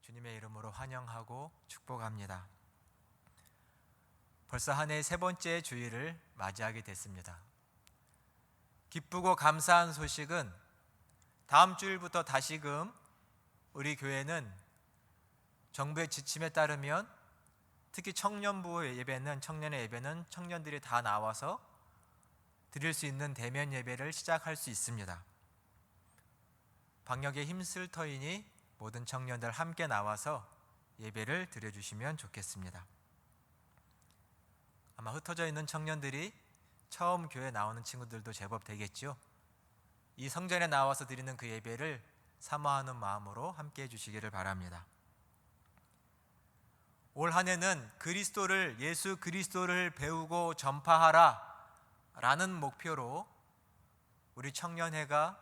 주님의 이름으로 환영하고 축복합니다. 벌써 한 해 세 번째 주일을 맞이하게 됐습니다. 기쁘고 감사한 소식은 다음 주일부터 다시금 우리 교회는 정부의 지침에 따르면 특히 청년의 예배는 청년들이 다 나와서 드릴 수 있는 대면 예배를 시작할 수 있습니다. 방역에 힘쓸 터이니 모든 청년들 함께 나와서 예배를 드려주시면 좋겠습니다. 아마 흩어져 있는 청년들이 처음 교회 나오는 친구들도 제법 되겠죠. 이 성전에 나와서 드리는 그 예배를 사모하는 마음으로 함께 해주시기를 바랍니다. 올 한 해는 예수 그리스도를 배우고 전파하라 라는 목표로 우리 청년회가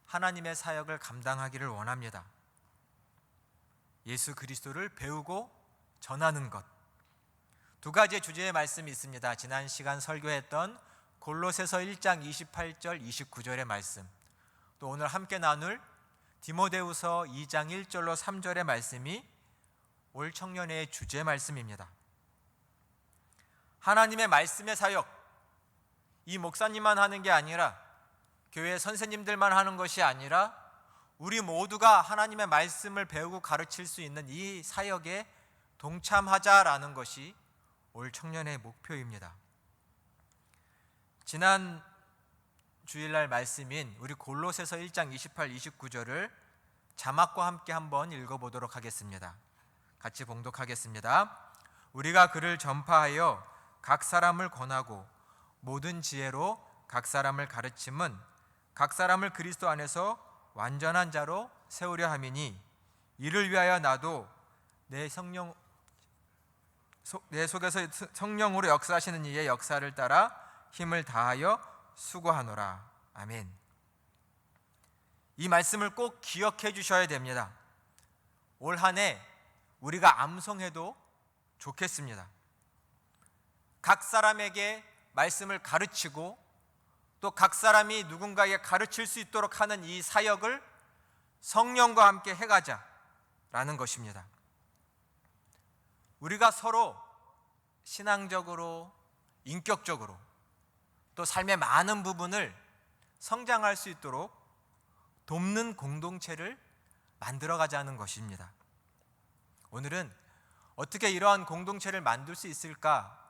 하나님의 사역을 감당하기를 원합니다. 예수 그리스도를 배우고 전하는 것, 두 가지의 주제의 말씀이 있습니다. 지난 시간 설교했던 골로새서 1장 28절 29절의 말씀, 또 오늘 함께 나눌 디모데후서 2장 1절로 3절의 말씀이 올 청년회의 주제 말씀입니다. 하나님의 말씀의 사역, 이 목사님만 하는 게 아니라 교회 선생님들만 하는 것이 아니라 우리 모두가 하나님의 말씀을 배우고 가르칠 수 있는 이 사역에 동참하자라는 것이 올 청년의 목표입니다. 지난 주일날 말씀인 우리 골로새서 1장 28, 29절을 자막과 함께 한번 읽어보도록 하겠습니다. 같이 봉독하겠습니다. 우리가 그를 전파하여 각 사람을 권하고 모든 지혜로 각 사람을 가르침은 각 사람을 그리스도 안에서 완전한 자로 세우려 함이니 이를 위하여 나도 내 속에서 성령으로 역사하시는 이의 역사를 따라 힘을 다하여 수고하노라. 아멘. 이 말씀을 꼭 기억해 주셔야 됩니다. 올 한 해 우리가 암송해도 좋겠습니다. 각 사람에게 말씀을 가르치고 또 각 사람이 누군가에게 가르칠 수 있도록 하는 이 사역을 성령과 함께 해가자라는 것입니다. 우리가 서로 신앙적으로, 인격적으로 또 삶의 많은 부분을 성장할 수 있도록 돕는 공동체를 만들어가자는 것입니다. 오늘은 어떻게 이러한 공동체를 만들 수 있을까?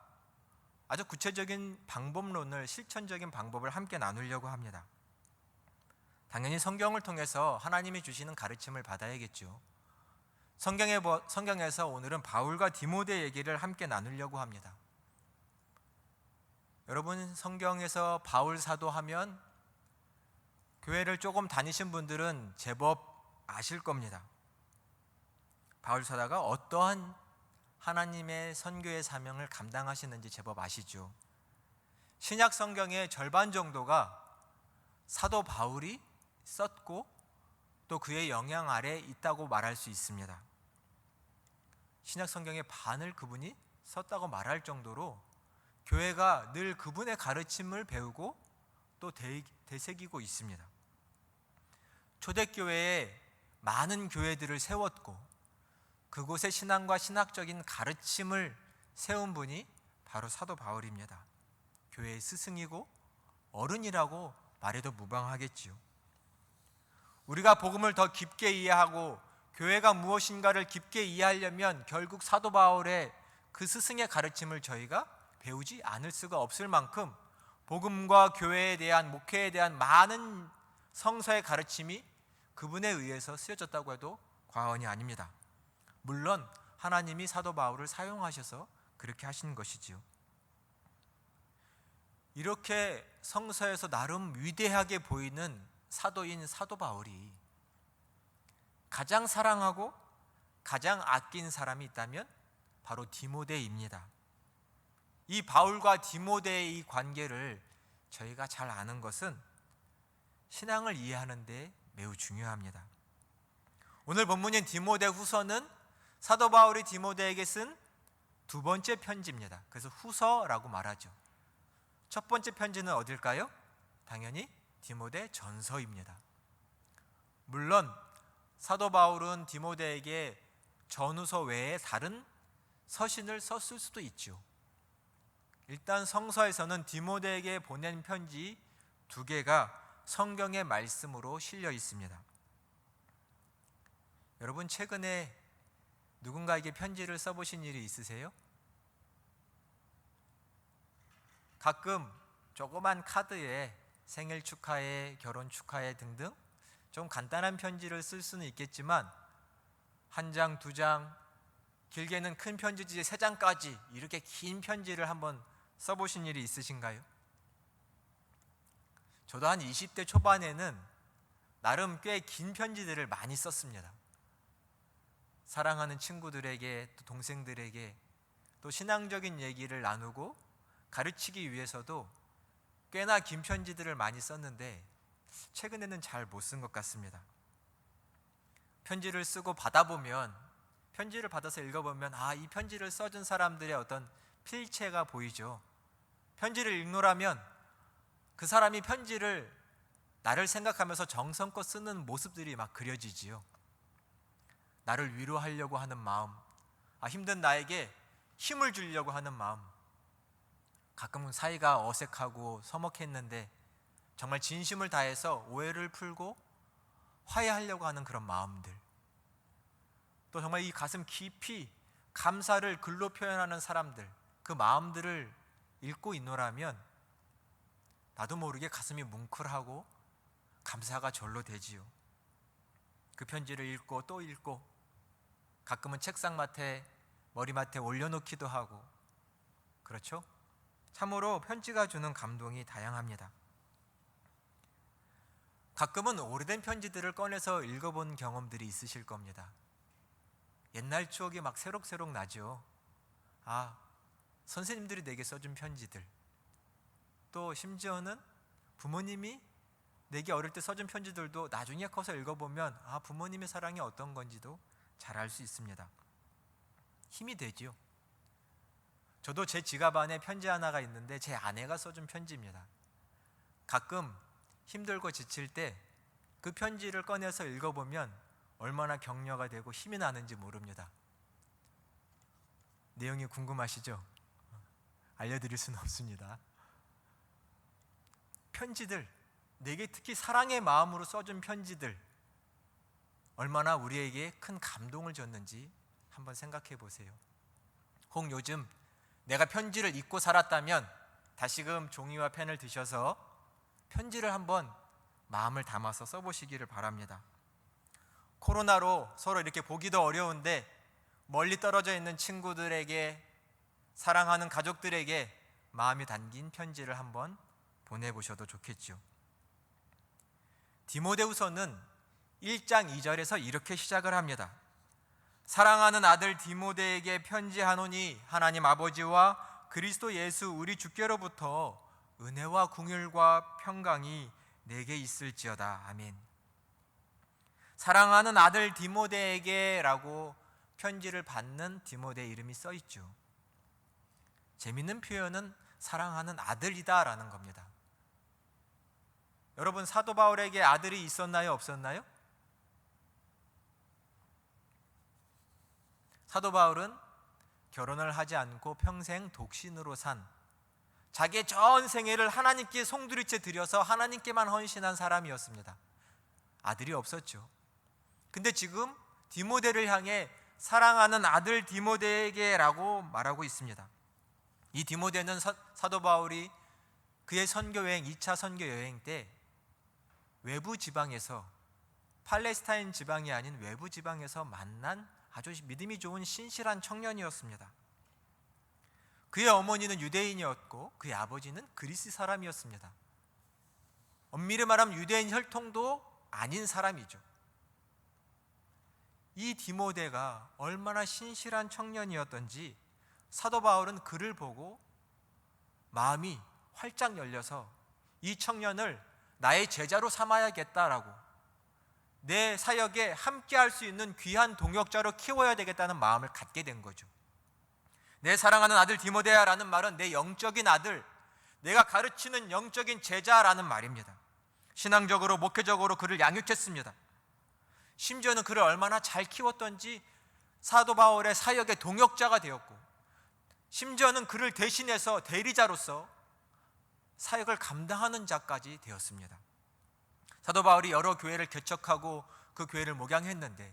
아주 구체적인 방법론을, 실천적인 방법을 함께 나누려고 합니다. 당연히 성경을 통해서 하나님이 주시는 가르침을 받아야겠죠. 성경에서 오늘은 바울과 디모데 얘기를 함께 나누려고 합니다. 여러분, 성경에서 바울 사도하면 교회를 조금 다니신 분들은 제법 아실 겁니다. 바울 사도가 어떠한 하나님의 선교의 사명을 감당하시는지 제법 아시죠? 신약 성경의 절반 정도가 사도 바울이 썼고 또 그의 영향 아래 있다고 말할 수 있습니다. 신약 성경의 반을 그분이 썼다고 말할 정도로 교회가 늘 그분의 가르침을 배우고 또 되새기고 있습니다. 초대교회에 많은 교회들을 세웠고 그곳의 신앙과 신학적인 가르침을 세운 분이 바로 사도 바울입니다. 교회의 스승이고 어른이라고 말해도 무방하겠지요. 우리가 복음을 더 깊게 이해하고 교회가 무엇인가를 깊게 이해하려면 결국 사도 바울의 그 스승의 가르침을 저희가 배우지 않을 수가 없을 만큼 복음과 교회에 대한, 목회에 대한 많은 성서의 가르침이 그분에 의해서 쓰여졌다고 해도 과언이 아닙니다. 물론 하나님이 사도 바울을 사용하셔서 그렇게 하신 것이지요. 이렇게 성서에서 나름 위대하게 보이는 사도인 사도 바울이 가장 사랑하고 가장 아낀 사람이 있다면 바로 디모데입니다. 이 바울과 디모데의 이 관계를 저희가 잘 아는 것은 신앙을 이해하는 데 매우 중요합니다. 오늘 본문인 디모데 후서는 사도 바울이 디모데에게 쓴 두 번째 편지입니다. 그래서 후서라고 말하죠. 첫 번째 편지는 어딜까요? 당연히 디모데 전서입니다. 물론 사도 바울은 디모데에게 전후서 외에 다른 서신을 썼을 수도 있죠. 일단 성서에서는 디모데에게 보낸 편지 2개가 성경의 말씀으로 실려 있습니다. 여러분, 최근에 누군가에게 편지를 써보신 일이 있으세요? 가끔 조그만 카드에 생일 축하해, 결혼 축하해 등등 좀 간단한 편지를 쓸 수는 있겠지만 1장, 2장, 길게는 큰 편지지 3장까지 이렇게 긴 편지를 한번 써보신 일이 있으신가요? 저도 한 20대 초반에는 나름 꽤 긴 편지들을 많이 썼습니다. 사랑하는 친구들에게, 또 동생들에게, 또 신앙적인 얘기를 나누고 가르치기 위해서도 꽤나 긴 편지들을 많이 썼는데 최근에는 잘 못 쓴 것 같습니다. 편지를 쓰고 받아보면, 편지를 받아서 읽어보면 이 편지를 써준 사람들의 어떤 필체가 보이죠. 편지를 읽노라면 그 사람이 편지를 나를 생각하면서 정성껏 쓰는 모습들이 막 그려지지요. 나를 위로하려고 하는 마음, 힘든 나에게 힘을 주려고 하는 마음, 가끔은 사이가 어색하고 서먹했는데 정말 진심을 다해서 오해를 풀고 화해하려고 하는 그런 마음들, 또 정말 이 가슴 깊이 감사를 글로 표현하는 사람들, 그 마음들을 읽고 있노라면 나도 모르게 가슴이 뭉클하고 감사가 절로 되지요. 그 편지를 읽고 또 읽고 가끔은 책상맡에, 머리맡에 올려놓기도 하고, 그렇죠? 참으로 편지가 주는 감동이 다양합니다. 가끔은 오래된 편지들을 꺼내서 읽어본 경험들이 있으실 겁니다. 옛날 추억이 막 새록새록 나죠. 선생님들이 내게 써준 편지들, 또 심지어는 부모님이 내게 어릴 때 써준 편지들도 나중에 커서 읽어보면 부모님의 사랑이 어떤 건지도 잘 알 수 있습니다. 힘이 되지요. 저도 제 지갑 안에 편지 하나가 있는데 제 아내가 써준 편지입니다. 가끔 힘들고 지칠 때 그 편지를 꺼내서 읽어보면 얼마나 격려가 되고 힘이 나는지 모릅니다. 내용이 궁금하시죠? 알려드릴 수는 없습니다. 편지들, 내게 특히 사랑의 마음으로 써준 편지들, 얼마나 우리에게 큰 감동을 줬는지 한번 생각해 보세요. 혹 요즘 내가 편지를 읽고 살았다면 다시금 종이와 펜을 드셔서 편지를 한번 마음을 담아서 써보시기를 바랍니다. 코로나로 서로 이렇게 보기도 어려운데 멀리 떨어져 있는 친구들에게, 사랑하는 가족들에게 마음이 담긴 편지를 한번 보내보셔도 좋겠죠. 디모데후서는 1장 2절에서 이렇게 시작을 합니다. 사랑하는 아들 디모데에게 편지하노니 하나님 아버지와 그리스도 예수 우리 주께로부터 은혜와 긍휼과 평강이 내게 있을지어다. 아멘. 사랑하는 아들 디모데에게 라고 편지를 받는 디모데의 이름이 써 있죠. 재밌는 표현은 사랑하는 아들이다 라는 겁니다. 여러분, 사도 바울에게 아들이 있었나요? 없었나요? 사도 바울은 결혼을 하지 않고 평생 독신으로 산, 자기의 전 생애를 하나님께 송두리째 드려서 하나님께만 헌신한 사람이었습니다. 아들이 없었죠. 근데 지금 디모데를 향해 사랑하는 아들 디모데에게 라고 말하고 있습니다. 이 디모데는 사도 바울이 그의 선교여행, 2차 선교여행 때 외부 지방에서, 팔레스타인 지방이 아닌 외부 지방에서 만난 아주 믿음이 좋은 신실한 청년이었습니다. 그의 어머니는 유대인이었고 그의 아버지는 그리스 사람이었습니다. 엄밀히 말하면 유대인 혈통도 아닌 사람이죠. 이 디모데가 얼마나 신실한 청년이었던지 사도 바울은 그를 보고 마음이 활짝 열려서 이 청년을 나의 제자로 삼아야겠다라고, 내 사역에 함께할 수 있는 귀한 동역자로 키워야 되겠다는 마음을 갖게 된 거죠. 내 사랑하는 아들 디모데야라는 말은 내 영적인 아들, 내가 가르치는 영적인 제자라는 말입니다. 신앙적으로, 목회적으로 그를 양육했습니다. 심지어는 그를 얼마나 잘 키웠던지 사도 바울의 사역의 동역자가 되었고, 심지어는 그를 대신해서 대리자로서 사역을 감당하는 자까지 되었습니다. 사도 바울이 여러 교회를 개척하고 그 교회를 목양했는데,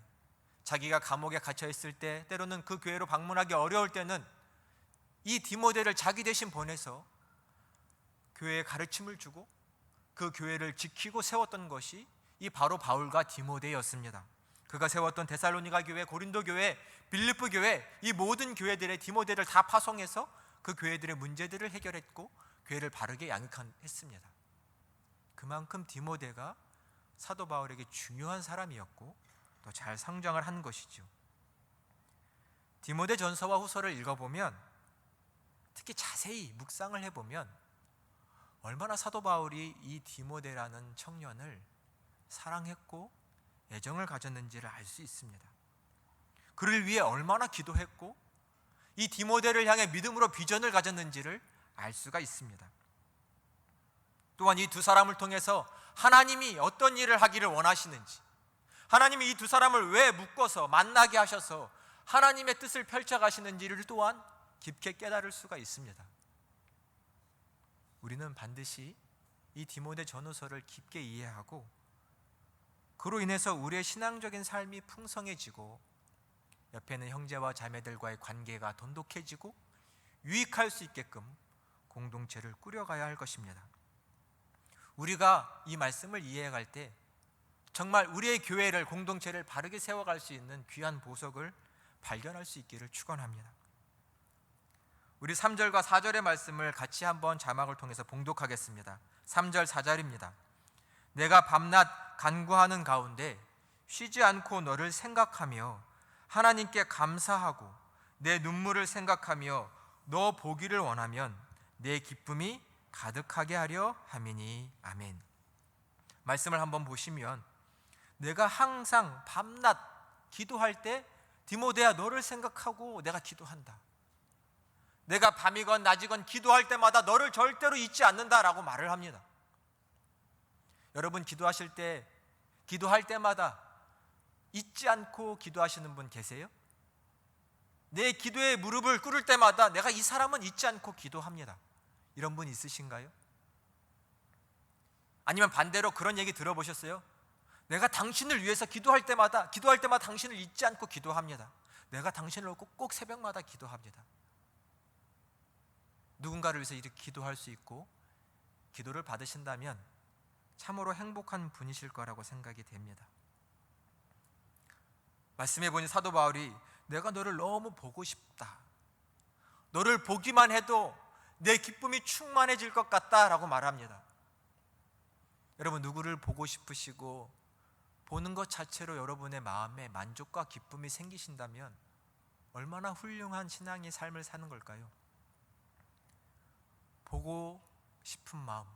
자기가 감옥에 갇혀 있을 때, 때로는 그 교회로 방문하기 어려울 때는 이 디모데를 자기 대신 보내서 교회에 가르침을 주고 그 교회를 지키고 세웠던 것이 이 바로 바울과 디모데였습니다. 그가 세웠던 데살로니가 교회, 고린도 교회, 빌립보 교회, 이 모든 교회들의 디모데를 다 파송해서 그 교회들의 문제들을 해결했고 교회를 바르게 양육했습니다. 그만큼 디모데가 사도 바울에게 중요한 사람이었고 또 잘 성장을 한 것이죠. 디모데 전서와 후서를 읽어보면, 특히 자세히 묵상을 해보면 얼마나 사도 바울이 이 디모데라는 청년을 사랑했고 애정을 가졌는지를 알 수 있습니다. 그를 위해 얼마나 기도했고 이 디모데를 향해 믿음으로 비전을 가졌는지를 알 수가 있습니다. 또한 이 두 사람을 통해서 하나님이 어떤 일을 하기를 원하시는지, 하나님이 이 두 사람을 왜 묶어서 만나게 하셔서 하나님의 뜻을 펼쳐가시는지를 또한 깊게 깨달을 수가 있습니다. 우리는 반드시 이 디모데 전후서를 깊게 이해하고 그로 인해서 우리의 신앙적인 삶이 풍성해지고 옆에 있는 형제와 자매들과의 관계가 돈독해지고 유익할 수 있게끔 공동체를 꾸려가야 할 것입니다. 우리가 이 말씀을 이해할 때 정말 우리의 교회를, 공동체를 바르게 세워갈 수 있는 귀한 보석을 발견할 수 있기를 축원합니다. 우리 3절과 4절의 말씀을 같이 한번 자막을 통해서 봉독하겠습니다. 3절 4절입니다. 내가 밤낮 간구하는 가운데 쉬지 않고 너를 생각하며 하나님께 감사하고 내 눈물을 생각하며 너 보기를 원하면 내 기쁨이 가득하게 하려 함이니. 아멘. 말씀을 한번 보시면, 내가 항상 밤낮 기도할 때 디모데야 너를 생각하고 내가 기도한다. 내가 밤이건 낮이건 기도할 때마다 너를 절대로 잊지 않는다라고 말을 합니다. 여러분 기도하실 때, 기도할 때마다 잊지 않고 기도하시는 분 계세요? 내 기도에 무릎을 꿇을 때마다 내가 이 사람은 잊지 않고 기도합니다, 이런 분 있으신가요? 아니면 반대로 그런 얘기 들어보셨어요? 내가 당신을 위해서 기도할 때마다 당신을 잊지 않고 기도합니다. 내가 당신을 놓고 꼭 새벽마다 기도합니다. 누군가를 위해서 이렇게 기도할 수 있고 기도를 받으신다면 참으로 행복한 분이실 거라고 생각이 됩니다. 말씀해 보니 사도 바울이 내가 너를 너무 보고 싶다, 너를 보기만 해도 내 기쁨이 충만해질 것 같다라고 말합니다. 여러분, 누구를 보고 싶으시고 보는 것 자체로 여러분의 마음에 만족과 기쁨이 생기신다면 얼마나 훌륭한 신앙의 삶을 사는 걸까요? 보고 싶은 마음,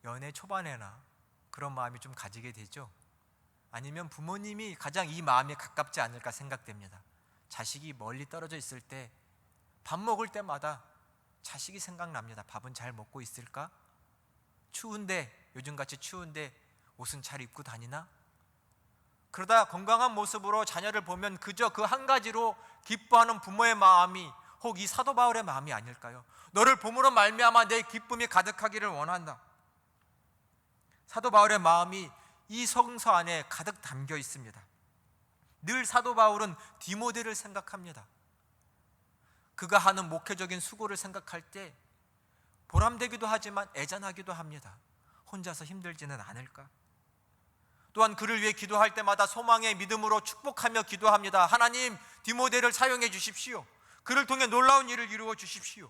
연애 초반에나 그런 마음이 좀 가지게 되죠. 아니면 부모님이 가장 이 마음에 가깝지 않을까 생각됩니다. 자식이 멀리 떨어져 있을 때 밥 먹을 때마다 자식이 생각납니다. 밥은 잘 먹고 있을까? 추운데, 요즘같이 추운데 옷은 잘 입고 다니나? 그러다 건강한 모습으로 자녀를 보면 그저 그 한 가지로 기뻐하는 부모의 마음이 혹 이 사도 바울의 마음이 아닐까요? 너를 봄으로 말미암아 내 기쁨이 가득하기를 원한다. 사도 바울의 마음이 이 성서 안에 가득 담겨 있습니다. 늘 사도 바울은 디모데를 생각합니다. 그가 하는 목회적인 수고를 생각할 때 보람되기도 하지만 애잔하기도 합니다. 혼자서 힘들지는 않을까? 또한 그를 위해 기도할 때마다 소망의 믿음으로 축복하며 기도합니다. 하나님, 디모데를 사용해 주십시오. 그를 통해 놀라운 일을 이루어 주십시오.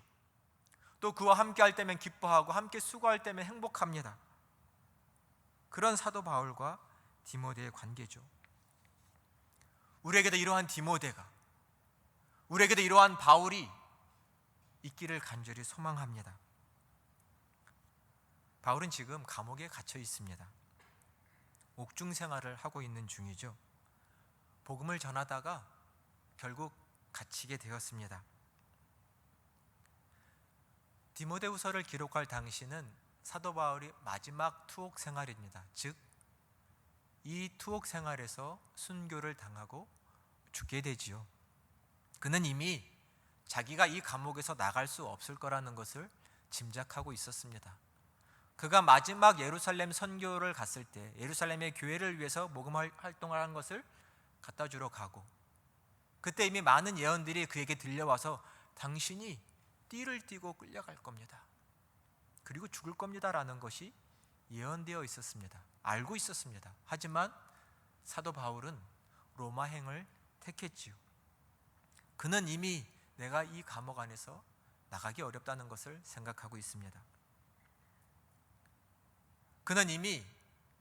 또 그와 함께 할 때면 기뻐하고 함께 수고할 때면 행복합니다. 그런 사도 바울과 디모데의 관계죠. 우리에게도 이러한 디모데가, 우리에게도 이러한 바울이 있기를 간절히 소망합니다. 바울은 지금 감옥에 갇혀 있습니다. 옥중 생활을 하고 있는 중이죠. 복음을 전하다가 결국 갇히게 되었습니다. 디모데후서를 기록할 당시는 사도 바울이 마지막 투옥 생활입니다. 즉 이 투옥 생활에서 순교를 당하고 죽게 되지요. 그는 이미 자기가 이 감옥에서 나갈 수 없을 거라는 것을 짐작하고 있었습니다. 그가 마지막 예루살렘 선교를 갔을 때 예루살렘의 교회를 위해서 복음 활동을 한 것을 갖다 주러 가고, 그때 이미 많은 예언들이 그에게 들려와서 당신이 띠를 띠고 끌려갈 겁니다, 그리고 죽을 겁니다라는 것이 예언되어 있었습니다. 알고 있었습니다. 하지만 사도 바울은 로마행을 택했지요. 그는 이미 내가 이 감옥 안에서 나가기 어렵다는 것을 생각하고 있습니다. 그는 이미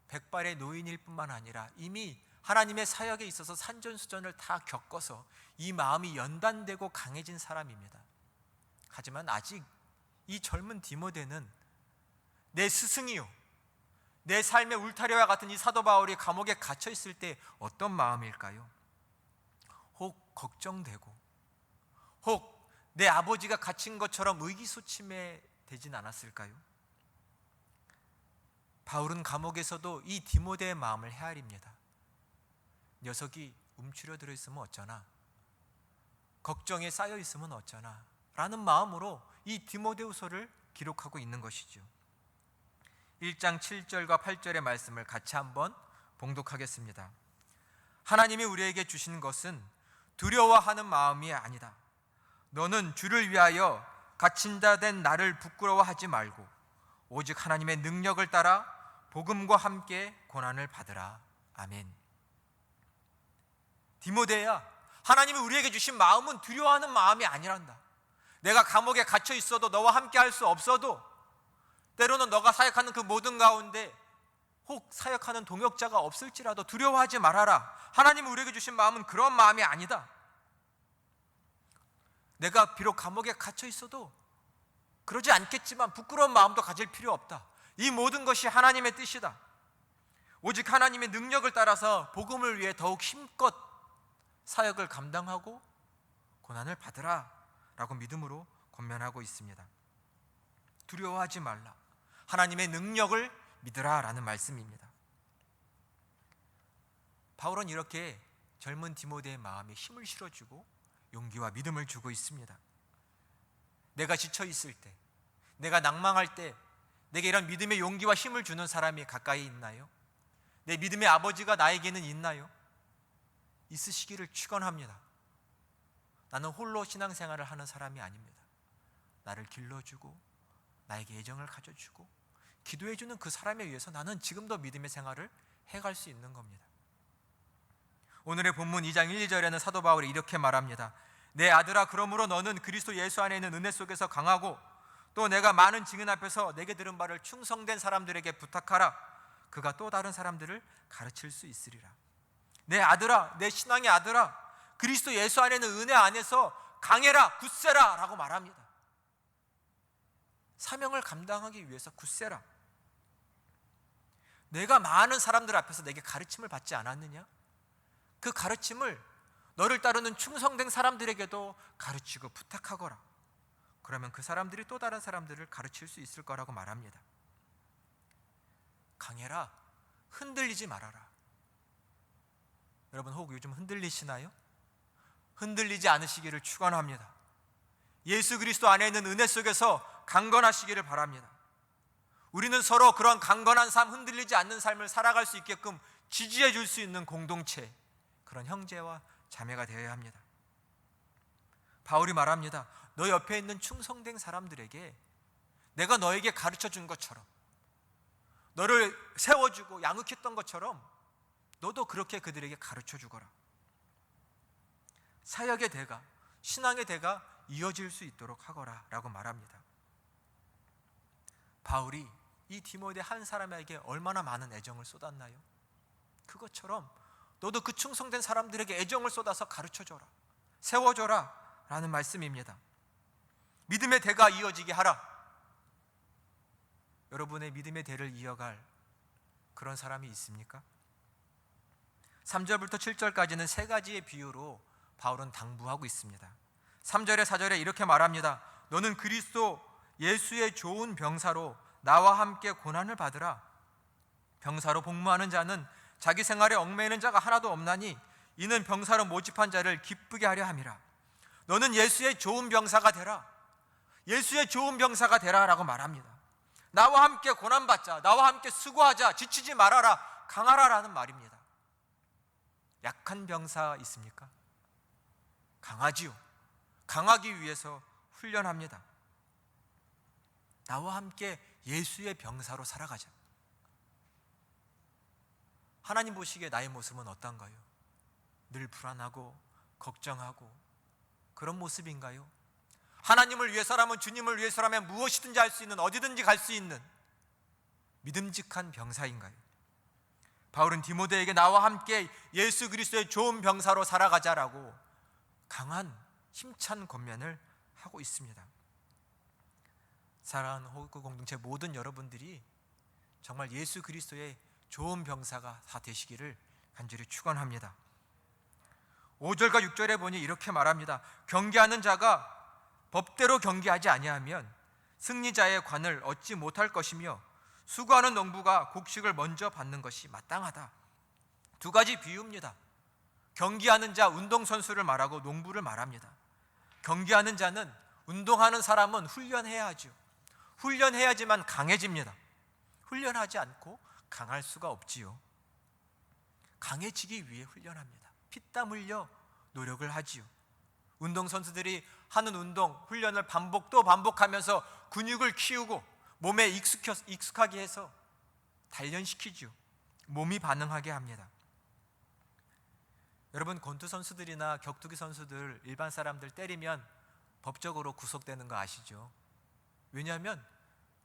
백발의 노인일 뿐만 아니라 이미 하나님의 사역에 있어서 산전수전을 다 겪어서 이 마음이 연단되고 강해진 사람입니다. 하지만 아직 이 젊은 디모데는 내 스승이요, 내 삶의 울타리와 같은 이 사도 바울이 감옥에 갇혀 있을 때 어떤 마음일까요? 혹 걱정되고, 혹 내 아버지가 갇힌 것처럼 의기소침해 되진 않았을까요? 바울은 감옥에서도 이 디모데의 마음을 헤아립니다. 녀석이 움츠려 들어 있으면 어쩌나, 걱정에 쌓여 있으면 어쩌나 라는 마음으로 이 디모데후서를 기록하고 있는 것이죠. 1장 7절과 8절의 말씀을 같이 한번 봉독하겠습니다. 하나님이 우리에게 주신 것은 두려워하는 마음이 아니다. 너는 주를 위하여 갇힌 자 된 나를 부끄러워하지 말고 오직 하나님의 능력을 따라 복음과 함께 고난을 받으라. 아멘. 디모데야, 하나님이 우리에게 주신 마음은 두려워하는 마음이 아니란다. 내가 감옥에 갇혀 있어도, 너와 함께 할 수 없어도, 때로는 너가 사역하는 그 모든 가운데 혹 사역하는 동역자가 없을지라도 두려워하지 말아라. 하나님이 우리에게 주신 마음은 그런 마음이 아니다. 내가 비록 감옥에 갇혀 있어도 그러지 않겠지만 부끄러운 마음도 가질 필요 없다. 이 모든 것이 하나님의 뜻이다. 오직 하나님의 능력을 따라서 복음을 위해 더욱 힘껏 사역을 감당하고 고난을 받으라 라고 믿음으로 권면하고 있습니다. 두려워하지 말라, 하나님의 능력을 믿으라 라는 말씀입니다. 바울은 이렇게 젊은 디모데의 마음에 힘을 실어주고 용기와 믿음을 주고 있습니다. 내가 지쳐 있을 때, 내가 낭망할 때 내게 이런 믿음의 용기와 힘을 주는 사람이 가까이 있나요? 내 믿음의 아버지가 나에게는 있나요? 있으시기를 축원합니다. 나는 홀로 신앙생활을 하는 사람이 아닙니다. 나를 길러주고 나에게 애정을 가져주고 기도해주는 그 사람에 의해서 나는 지금도 믿음의 생활을 해갈 수 있는 겁니다. 오늘의 본문 2장 1, 2절에는 사도 바울이 이렇게 말합니다. 내 아들아, 그러므로 너는 그리스도 예수 안에 있는 은혜 속에서 강하고 또 내가 많은 증인 앞에서 내게 들은 바를 충성된 사람들에게 부탁하라. 그가 또 다른 사람들을 가르칠 수 있으리라. 내 아들아, 내 신앙의 아들아, 그리스도 예수 안에 있는 은혜 안에서 강해라, 굳세라 라고 말합니다. 사명을 감당하기 위해서 굳세라. 내가 많은 사람들 앞에서 내게 가르침을 받지 않았느냐? 그 가르침을 너를 따르는 충성된 사람들에게도 가르치고 부탁하거라. 그러면 그 사람들이 또 다른 사람들을 가르칠 수 있을 거라고 말합니다. 강해라, 흔들리지 말아라. 여러분 혹 요즘 흔들리시나요? 흔들리지 않으시기를 축원합니다. 예수 그리스도 안에 있는 은혜 속에서 강건하시기를 바랍니다. 우리는 서로 그런 강건한 삶, 흔들리지 않는 삶을 살아갈 수 있게끔 지지해 줄 수 있는 공동체, 그런 형제와 자매가 되어야 합니다. 바울이 말합니다. 너 옆에 있는 충성된 사람들에게 내가 너에게 가르쳐 준 것처럼, 너를 세워주고 양육했던 것처럼 너도 그렇게 그들에게 가르쳐 주거라. 사역의 대가, 신앙의 대가 이어질 수 있도록 하거라 라고 말합니다. 바울이 이 디모데 한 사람에게 얼마나 많은 애정을 쏟았나요? 그것처럼 너도 그 충성된 사람들에게 애정을 쏟아서 가르쳐줘라, 세워줘라 라는 말씀입니다. 믿음의 대가 이어지게 하라. 여러분의 믿음의 대를 이어갈 그런 사람이 있습니까? 3절부터 7절까지는 세 가지의 비유로 바울은 당부하고 있습니다. 3절에 4절에 이렇게 말합니다. 너는 그리스도 예수의 좋은 병사로 나와 함께 고난을 받으라. 병사로 복무하는 자는 자기 생활에 얽매이는 자가 하나도 없나니 이는 병사로 모집한 자를 기쁘게 하려 함이라. 너는 예수의 좋은 병사가 되라. 예수의 좋은 병사가 되라라고 말합니다. 나와 함께 고난받자, 나와 함께 수고하자, 지치지 말아라, 강하라라는 말입니다. 약한 병사 있습니까? 강하지요. 강하기 위해서 훈련합니다. 나와 함께 예수의 병사로 살아가자. 하나님 보시기에 나의 모습은 어떤가요? 늘 불안하고 걱정하고 그런 모습인가요? 하나님을 위해서라면, 주님을 위해서라면 무엇이든지 할 수 있는, 어디든지 갈 수 있는 믿음직한 병사인가요? 바울은 디모데에게 나와 함께 예수 그리스도의 좋은 병사로 살아가자라고 강한 힘찬 권면을 하고 있습니다. 사랑하는 호흡 공동체 모든 여러분들이 정말 예수 그리스도의 좋은 병사가 다 되시기를 간절히 축원합니다. 5절과 6절에 보니 이렇게 말합니다. 경계하는 자가 법대로 경계하지 아니하면 승리자의 관을 얻지 못할 것이며 수고하는 농부가 곡식을 먼저 받는 것이 마땅하다. 두 가지 비유입니다. 경기하는 자, 운동선수를 말하고 농부를 말합니다. 경기하는 자는, 운동하는 사람은 훈련해야 하죠. 훈련해야지만 강해집니다. 훈련하지 않고 강할 수가 없지요. 강해지기 위해 훈련합니다. 피땀 흘려 노력을 하지요. 운동선수들이 하는 운동, 훈련을 반복 또 반복하면서 근육을 키우고 몸에 익숙하게 해서 단련시키죠. 몸이 반응하게 합니다. 여러분, 권투 선수들이나 격투기 선수들, 일반 사람들 때리면 법적으로 구속되는 거 아시죠? 왜냐하면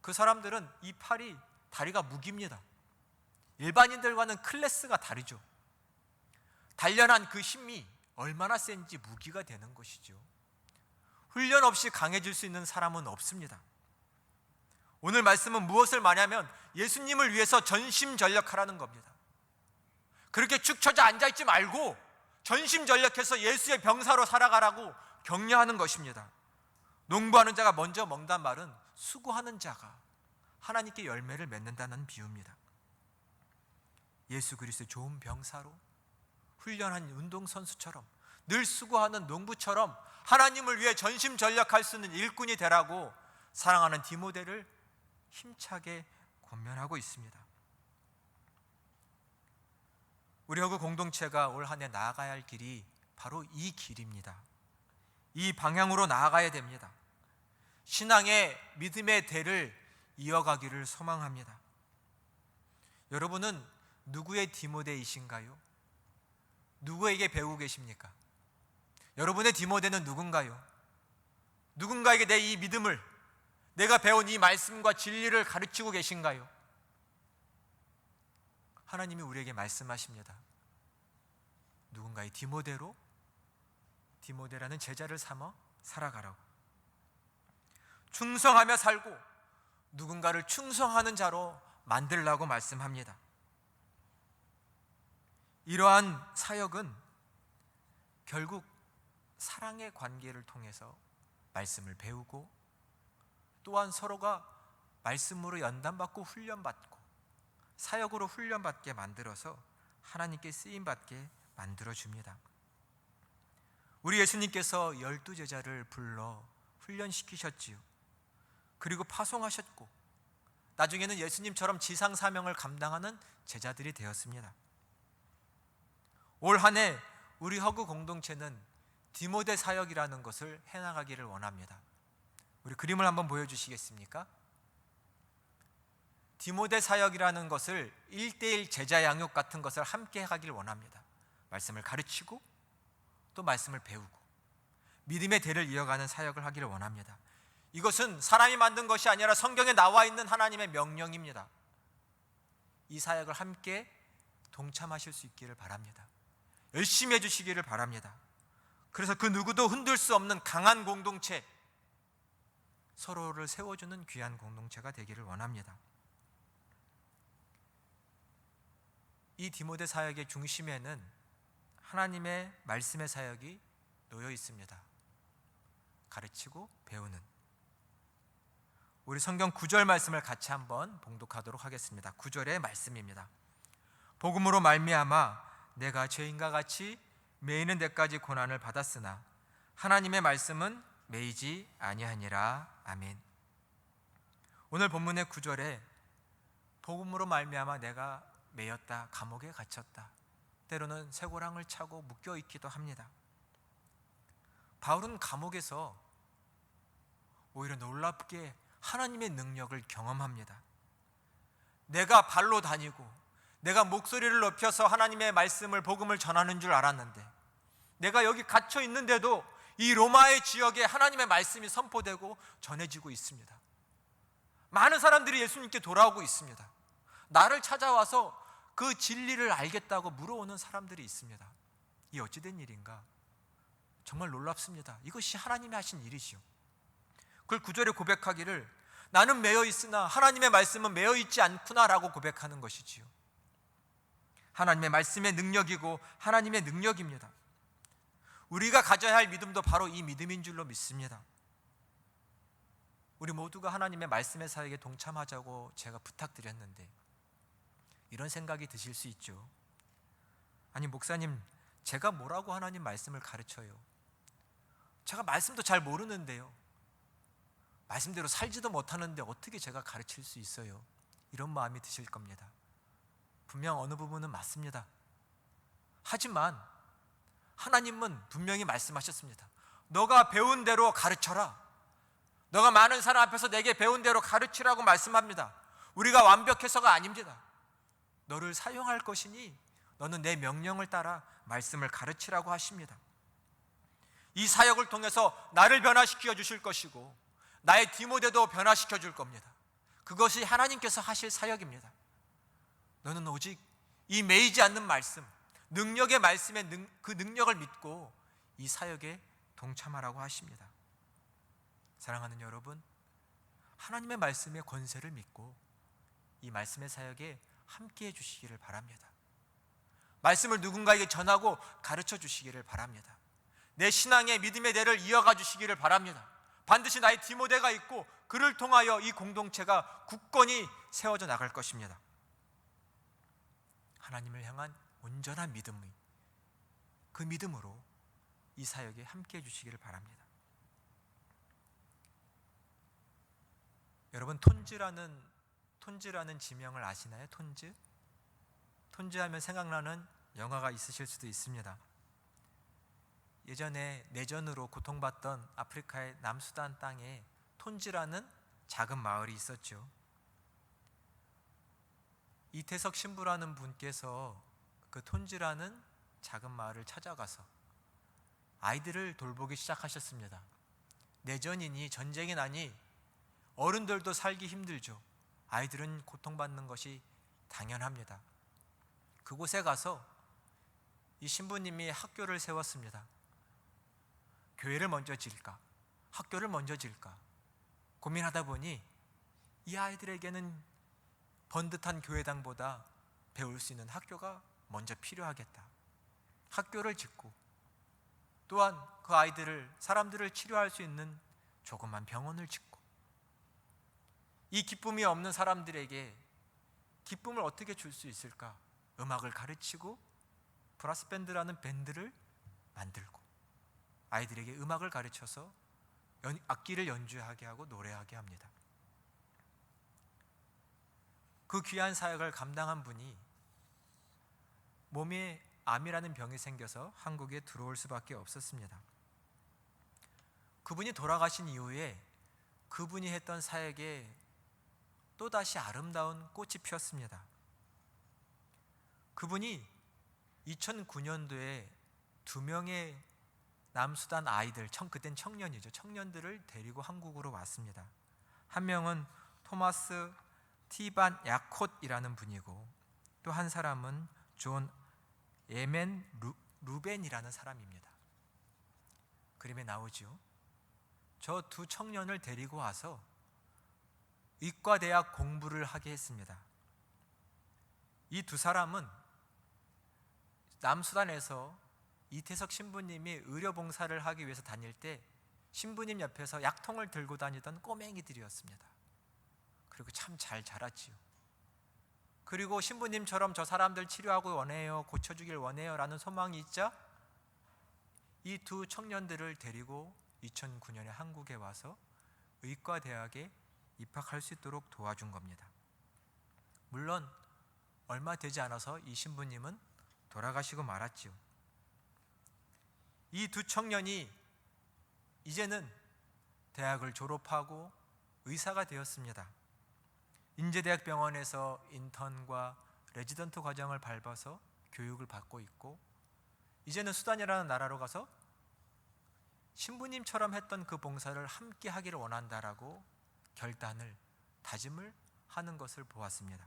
그 사람들은 이 팔이, 다리가 무기입니다. 일반인들과는 클래스가 다르죠. 단련한 그 힘이 얼마나 센지 무기가 되는 것이죠. 훈련 없이 강해질 수 있는 사람은 없습니다. 오늘 말씀은 무엇을 말하냐면 예수님을 위해서 전심전력하라는 겁니다. 그렇게 축 처져 앉아있지 말고 전심전력해서 예수의 병사로 살아가라고 격려하는 것입니다. 농부하는 자가 먼저 먹는다는 말은 수고하는 자가 하나님께 열매를 맺는다는 비유입니다. 예수 그리스도의 좋은 병사로, 훈련한 운동선수처럼, 늘 수고하는 농부처럼 하나님을 위해 전심전력할 수 있는 일꾼이 되라고 사랑하는 디모데를 힘차게 권면하고 있습니다. 우리 허구 공동체가 올 한 해 나아가야 할 길이 바로 이 길입니다. 이 방향으로 나아가야 됩니다. 신앙의 믿음의 대를 이어가기를 소망합니다. 여러분은 누구의 디모데이신가요? 누구에게 배우고 계십니까? 여러분의 디모데는 누군가요? 누군가에게 내 이 믿음을, 내가 배운 이 말씀과 진리를 가르치고 계신가요? 하나님이 우리에게 말씀하십니다. 누군가의 디모데로, 디모데라는 제자를 삼아 살아가라고. 충성하며 살고 누군가를 충성하는 자로 만들라고 말씀합니다. 이러한 사역은 결국 사랑의 관계를 통해서 말씀을 배우고 또한 서로가 말씀으로 연단받고 훈련받고 사역으로 훈련받게 만들어서 하나님께 쓰임받게 만들어줍니다. 우리 예수님께서 12제자를 불러 훈련시키셨지요. 그리고 파송하셨고 나중에는 예수님처럼 지상사명을 감당하는 제자들이 되었습니다. 올 한 해 우리 허구 공동체는 디모데 사역이라는 것을 해나가기를 원합니다. 우리 그림을 한번 보여주시겠습니까? 디모데 사역이라는 것을 1:1 제자 양육 같은 것을 함께 하길 원합니다. 말씀을 가르치고 또 말씀을 배우고 믿음의 대를 이어가는 사역을 하기를 원합니다. 이것은 사람이 만든 것이 아니라 성경에 나와 있는 하나님의 명령입니다. 이 사역을 함께 동참하실 수 있기를 바랍니다. 열심히 해주시기를 바랍니다. 그래서 그 누구도 흔들 수 없는 강한 공동체, 서로를 세워주는 귀한 공동체가 되기를 원합니다. 이 디모데 사역의 중심에는 하나님의 말씀의 사역이 놓여 있습니다. 가르치고 배우는. 우리 성경 9절 말씀을 같이 한번 봉독하도록 하겠습니다. 9절의 말씀입니다. 복음으로 말미암아 내가 죄인과 같이 매이는 데까지 고난을 받았으나 하나님의 말씀은 매이지 아니하니라. 아멘. 오늘 본문의 9절에 복음으로 말미암아 내가 매였다, 감옥에 갇혔다, 때로는 쇠고랑을 차고 묶여 있기도 합니다. 바울은 감옥에서 오히려 놀랍게 하나님의 능력을 경험합니다. 내가 발로 다니고 내가 목소리를 높여서 하나님의 말씀을, 복음을 전하는 줄 알았는데, 내가 여기 갇혀 있는데도 이 로마의 지역에 하나님의 말씀이 선포되고 전해지고 있습니다. 많은 사람들이 예수님께 돌아오고 있습니다. 나를 찾아와서 그 진리를 알겠다고 물어오는 사람들이 있습니다. 이 어찌된 일인가? 정말 놀랍습니다. 이것이 하나님이 하신 일이지요. 그걸 9절에 고백하기를 나는 매여 있으나 하나님의 말씀은 매여 있지 않구나라고 고백하는 것이지요. 하나님의 말씀의 능력이고 하나님의 능력입니다. 우리가 가져야 할 믿음도 바로 이 믿음인 줄로 믿습니다. 우리 모두가 하나님의 말씀의 사역에 동참하자고 제가 부탁드렸는데 이런 생각이 드실 수 있죠. 아니 목사님, 제가 뭐라고 하나님 말씀을 가르쳐요? 제가 말씀도 잘 모르는데요, 말씀대로 살지도 못하는데 어떻게 제가 가르칠 수 있어요? 이런 마음이 드실 겁니다. 분명 어느 부분은 맞습니다. 하지만 하나님은 분명히 말씀하셨습니다. 너가 배운 대로 가르쳐라. 너가 많은 사람 앞에서 내게 배운 대로 가르치라고 말씀합니다. 우리가 완벽해서가 아닙니다. 너를 사용할 것이니 너는 내 명령을 따라 말씀을 가르치라고 하십니다. 이 사역을 통해서 나를 변화시켜 주실 것이고 나의 디모데도 변화시켜 줄 겁니다. 그것이 하나님께서 하실 사역입니다. 너는 오직 이 매이지 않는 말씀, 능력의 말씀의 그 능력을 믿고 이 사역에 동참하라고 하십니다. 사랑하는 여러분, 하나님의 말씀의 권세를 믿고 이 말씀의 사역에 함께해 주시기를 바랍니다. 말씀을 누군가에게 전하고 가르쳐 주시기를 바랍니다. 내 신앙의 믿음의 대를 이어가 주시기를 바랍니다. 반드시 나의 디모데가 있고 그를 통하여 이 공동체가 굳건히 세워져 나갈 것입니다. 하나님을 향한 온전한 믿음의 그 믿음으로 이 사역에 함께해 주시기를 바랍니다. 여러분, 톤즈라는 지명을 아시나요? 톤즈하면 생각나는 영화가 있으실 수도 있습니다. 예전에 내전으로 고통받던 아프리카의 남수단 땅에 톤즈라는 작은 마을이 있었죠. 이태석 신부라는 분께서 그 톤즈라는 작은 마을을 찾아가서 아이들을 돌보기 시작하셨습니다. 내전이니 전쟁이 나니 어른들도 살기 힘들죠. 아이들은 고통받는 것이 당연합니다. 그곳에 가서 이 신부님이 학교를 세웠습니다. 교회를 먼저 지을까? 학교를 먼저 지을까? 고민하다 보니 이 아이들에게는 번듯한 교회당보다 배울 수 있는 학교가 먼저 필요하겠다. 학교를 짓고 또한 그 사람들을 치료할 수 있는 조그만 병원을 짓고, 이 기쁨이 없는 사람들에게 기쁨을 어떻게 줄 수 있을까? 음악을 가르치고 브라스밴드라는 밴드를 만들고 아이들에게 음악을 가르쳐서 악기를 연주하게 하고 노래하게 합니다. 그 귀한 사역을 감당한 분이 몸에 암이라는 병이 생겨서 한국에 들어올 수밖에 없었습니다. 그분이 돌아가신 이후에 그분이 했던 사역에 또다시 아름다운 꽃이 피었습니다. 그분이 2009년도에 2명의 남수단 아이들, 그땐 청년이죠. 청년들을 데리고 한국으로 왔습니다. 한 명은 토마스 티반 야콧이라는 분이고 또 한 사람은 존 에멘 루벤이라는 사람입니다. 그림에 나오죠. 저 두 청년을 데리고 와서 의과대학 공부를 하게 했습니다. 이 두 사람은 남수단에서 이태석 신부님이 의료봉사를 하기 위해서 다닐 때 신부님 옆에서 약통을 들고 다니던 꼬맹이들이었습니다. 그리고 참 잘 자랐지요. 그리고 신부님처럼 저 사람들 치료하고 원해요, 고쳐주길 원해요 라는 소망이 있자 이 두 청년들을 데리고 2009년에 한국에 와서 의과대학에 입학할 수 있도록 도와준 겁니다. 물론 얼마 되지 않아서 이 신부님은 돌아가시고 말았지요. 이 두 청년이 이제는 대학을 졸업하고 의사가 되었습니다. 인제대학병원에서 인턴과 레지던트 과정을 밟아서 교육을 받고 있고, 이제는 수단이라는 나라로 가서 신부님처럼 했던 그 봉사를 함께 하기를 원한다라고 결단을, 다짐을 하는 것을 보았습니다.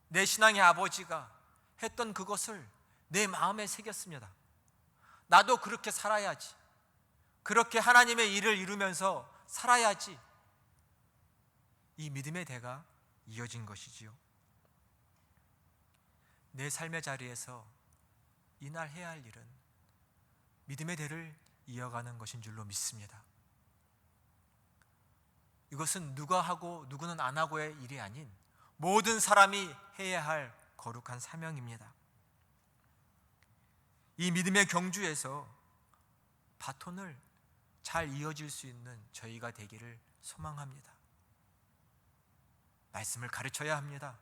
내 신앙의 아버지가 했던 그것을 내 마음에 새겼습니다. 나도 그렇게 살아야지, 그렇게 하나님의 일을 이루면서 살아야지. 이 믿음의 대가 이어진 것이지요. 내 삶의 자리에서 이날 해야 할 일은 믿음의 대를 이어가는 것인 줄로 믿습니다. 이것은 누가 하고 누구는 안 하고의 일이 아닌 모든 사람이 해야 할 거룩한 사명입니다. 이 믿음의 경주에서 바톤을 잘 이어질 수 있는 저희가 되기를 소망합니다. 말씀을 가르쳐야 합니다.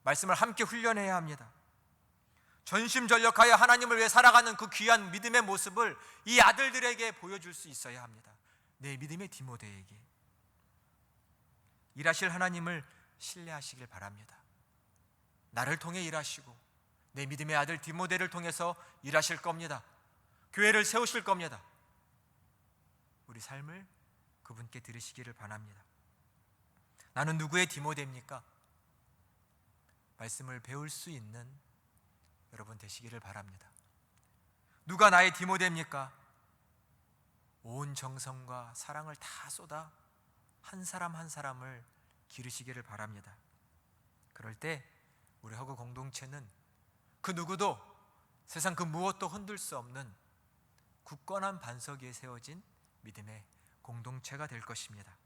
말씀을 함께 훈련해야 합니다. 전심전력하여 하나님을 위해 살아가는 그 귀한 믿음의 모습을 이 아들들에게 보여줄 수 있어야 합니다. 내 믿음의 디모데에게. 일하실 하나님을 신뢰하시길 바랍니다. 나를 통해 일하시고 내 믿음의 아들 디모데를 통해서 일하실 겁니다. 교회를 세우실 겁니다. 우리 삶을 그분께 드리시기를 바랍니다. 나는 누구의 디모데입니까? 말씀을 배울 수 있는 여러분 되시기를 바랍니다. 누가 나의 디모데입니까? 온 정성과 사랑을 다 쏟아 한 사람 한 사람을 기르시기를 바랍니다. 그럴 때 우리 허그 공동체는 그 누구도, 세상 그 무엇도 흔들 수 없는 굳건한 반석 위에 세워진 믿음의 공동체가 될 것입니다.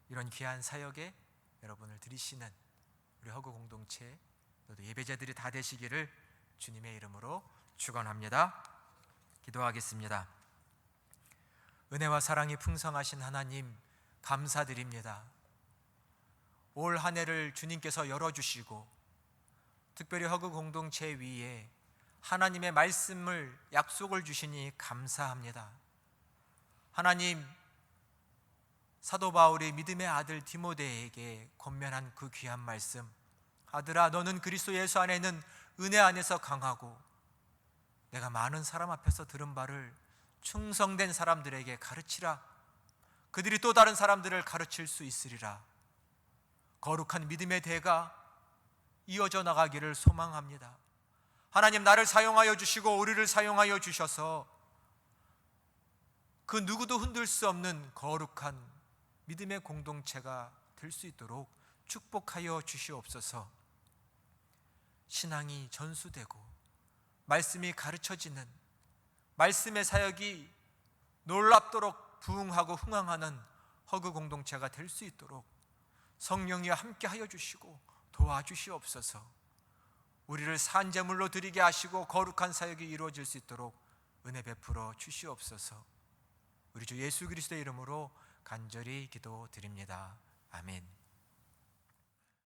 이런 귀한 사역에 여러분을 들이시는 우리 허그 공동체, 너도 예배자들이 다 되시기를 주님의 이름으로 축원합니다. 기도하겠습니다. 은혜와 사랑이 풍성하신 하나님, 감사드립니다. 올 한 해를 주님께서 열어주시고 특별히 허그 공동체 위에 하나님의 말씀을, 약속을 주시니 감사합니다. 하나님, 사도 바울이 믿음의 아들 디모데에게 권면한 그 귀한 말씀, 아들아 너는 그리스도 예수 안에는 은혜 안에서 강하고 내가 많은 사람 앞에서 들은 바를 충성된 사람들에게 가르치라. 그들이 또 다른 사람들을 가르칠 수 있으리라. 거룩한 믿음의 대가 이어져 나가기를 소망합니다. 하나님, 나를 사용하여 주시고 우리를 사용하여 주셔서 그 누구도 흔들 수 없는 거룩한 믿음의 공동체가 될 수 있도록 축복하여 주시옵소서. 신앙이 전수되고 말씀이 가르쳐지는, 말씀의 사역이 놀랍도록 부흥하고 흥황하는 허그 공동체가 될 수 있도록 성령이 함께 하여 주시고 도와주시옵소서. 우리를 산제물로 드리게 하시고 거룩한 사역이 이루어질 수 있도록 은혜 베풀어 주시옵소서. 우리 주 예수 그리스도의 이름으로 간절히 기도드립니다. 아멘.